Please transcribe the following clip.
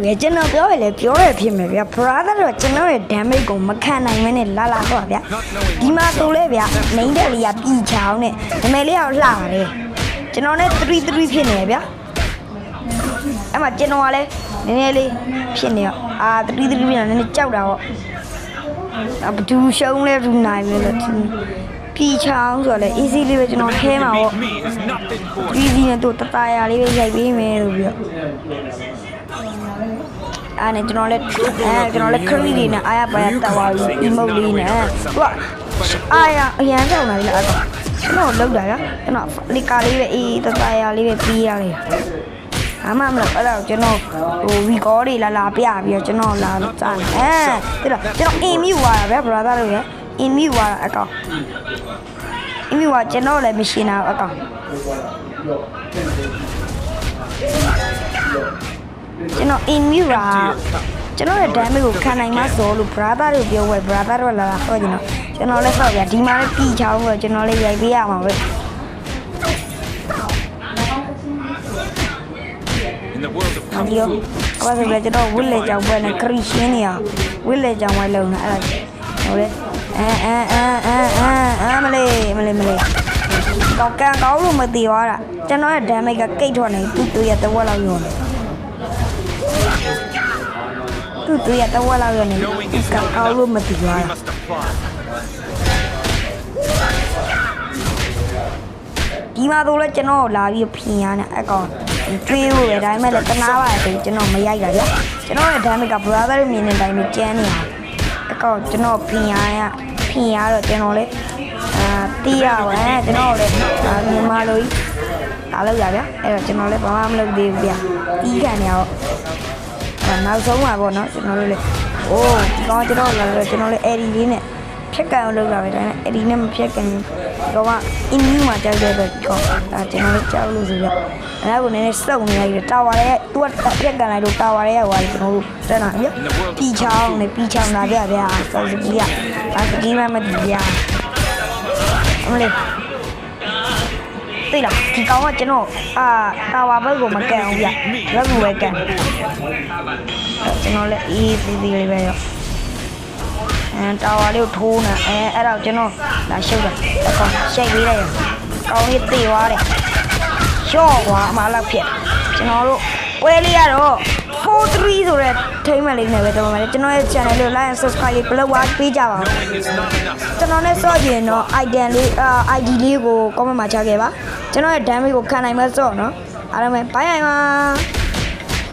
ရဲ့ကျွန်တော်ပြောရလေပြောရဖြစ်မယ်ဗျာ brother တော့ကျွန်တော်ရဲ့ damage ကိုမခံနိုင်မနဲ့လာတော့ဗျာဒီမှာဆိုလဲဗျာမိန်းတဲ့လေးကပြည်ချောင်းနဲ့နမဲလေးကလှပါတယ်ကျွန်တော်နဲ့3ဖြစ်နေဗျာအဲ့မှာကျွန်တော်ကလည်းနည်းနည်းလေးဖြစ်နေရော3ဖြစ်နေနည်းနည်းကြောက်တာပေါ့ဘဒူရှုံးလဲဘူးနိုင်ပဲလို့ပြည်ချောင်းဆိုတော့လေ easy လေးပဲကျွန်တော်ခဲမှာပေါ့easy နဲ့တော့တတရာလေးပဲရိုက်ပေးမယ်လို့ပြောအဲ့နဲ့ကျွန်တော်လည်းခရီးလေးနဲ့အားရပါရတောက်သွားပြီး emote လေးနဲ့သူကအားရအရန်ကြောက်လာပြီလားအဲ့ကျွန်တော်လောက်တာကကျွန်တော်လီကာလေးပဲအေးတတရာလေးပဲပြီးရတယ်အမှမလို့အဲ့တော့ကျွန်တော်ဗီကောတွေလာပြပြီးတော့ကျွန်တော်လာစမ်းအဲ့ဒါကျွန်တော်အင်မီဝါတာဗျ brother တို့ရဲ့အင်မီဝါတာအကောင်အင်မီဝါကျွန်တော်လည်းမရှိနာအကောင်ကျွန်တော်အင်မီဝါကျွန်တော်ရဲ့ damage ကိုခံနိုင်မှဆိုလို့ brother တို့ပြောဝဲ brother တို့လာဟောကျွန်တော်လည်းဆော့ပြဒီမှာလည်းပြည်ချောင်းဆိုကျွန်တော်လည်းရိုက်ပေးရမှာပဲဒီလိုဘာလို့လဲကျွန်တော်ဝစ်လေကြောင်ပွဲနဲ့ခရီးရှင်းနေရဝစ်လေကြောင်ပွဲလုံးနေအဲ့ဒါဟိုလေမလေးကောက်ကန်ကောက်လို့မတည်သွားတာကျွန်တော်ရဲ့ damage ကကိတ်ထွက်နေသူ့ရဲ့တဝက်လောက်ရောသူ့ရဲ့တဝက်လောက်ရောနေကောက်လို့မတည်သွားတာဒီမှာတော့ကျွန်တော်လာပြီးပြင်ရနေအကောင်တွေးလို့ပဲဒါပေမဲ့လည်းတနာပါတယ်ကျွန်တော်မရိုက်တာဗျကျွန်တော်ရဲ့ damage က brother မြင်တဲ့အတိုင်းပဲကျန်းနေတာအကောင်ကျွန်တော်ပြင်ရတော့ကျွန်တော်လည်းတီးရပါကျွန်တော်လည်းမြန်မာလိုကြီးလာလောက်ရဗျအဲ့တော့ကျွန်တော်လည်းဘာမှမလုပ်သေးဘူးဗျတီးခံနေတော့နောက်ဆုံးပါပေါ့နော်ကျွန်တော်တို့လည်းဒီကောင်ကျွန်တော်လာတော့ကျွန်တော်လည်း edit လေးနဲ့ဖြတ်ကန်အောင်လုပ်တာပဲဒါနဲ့ edit နဲ့မဖြတ်ကန်ဘူးတော့ကအင်းကြီးမှာကြောက်တဲ့ပဲခေါ်ဒါကျွန်တော်လည်းကြောက်လို့ဆိုပြအဲ့ဒါကိုနည်းနည်းစုံနေလိုက်တာဝါရဲ့သူကဖြတ်ကန်လိုက်လို့တာဝါရဲ့ဟိုကျွန်တော်တို့တက်လာပြီပြီးချောင်းလာပြဗျာစောစကြီးอ่ะစကြီးမှမတည်ဗျာအမလေးသိလားဒီကောင်ကကျွန်တော်တာဝါဘက်ကိုမကန်အောင်ဗျလက်ကိုပဲကန်ကျွန်တော်လည်းအေးသေးလေးပဲရောတာဝါလေးကိုထိုးနေအဲ့ဒါကျွန်တော်လာရှုပ်တာအကောင်ရှိုက်ပေးလိုက်ရကောင်လေးတေသွားတယ်ရှော့ကွာအမလောက်ဖြစ်ကျွန်တော်တို့ပွဲလေးကတော့4-3ဆိုတဲ့ထိမ်းမှန်လေးနဲ့ပဲတော်ပါတယ်ကျွန်တော်ရဲ့ channel လေးကို like and subscribe လုပ်ပါပေးကြပါဦးကျွန်တော်နဲ့ဆော့ကြည့်ရင်တော့ item လေးID လေးကို comment မှာချခဲ့ပါကျွန်တော်ရဲ့ damage ကိုခံနိုင်မှဆော့နော်အားလုံးပဲ bye bye ပါ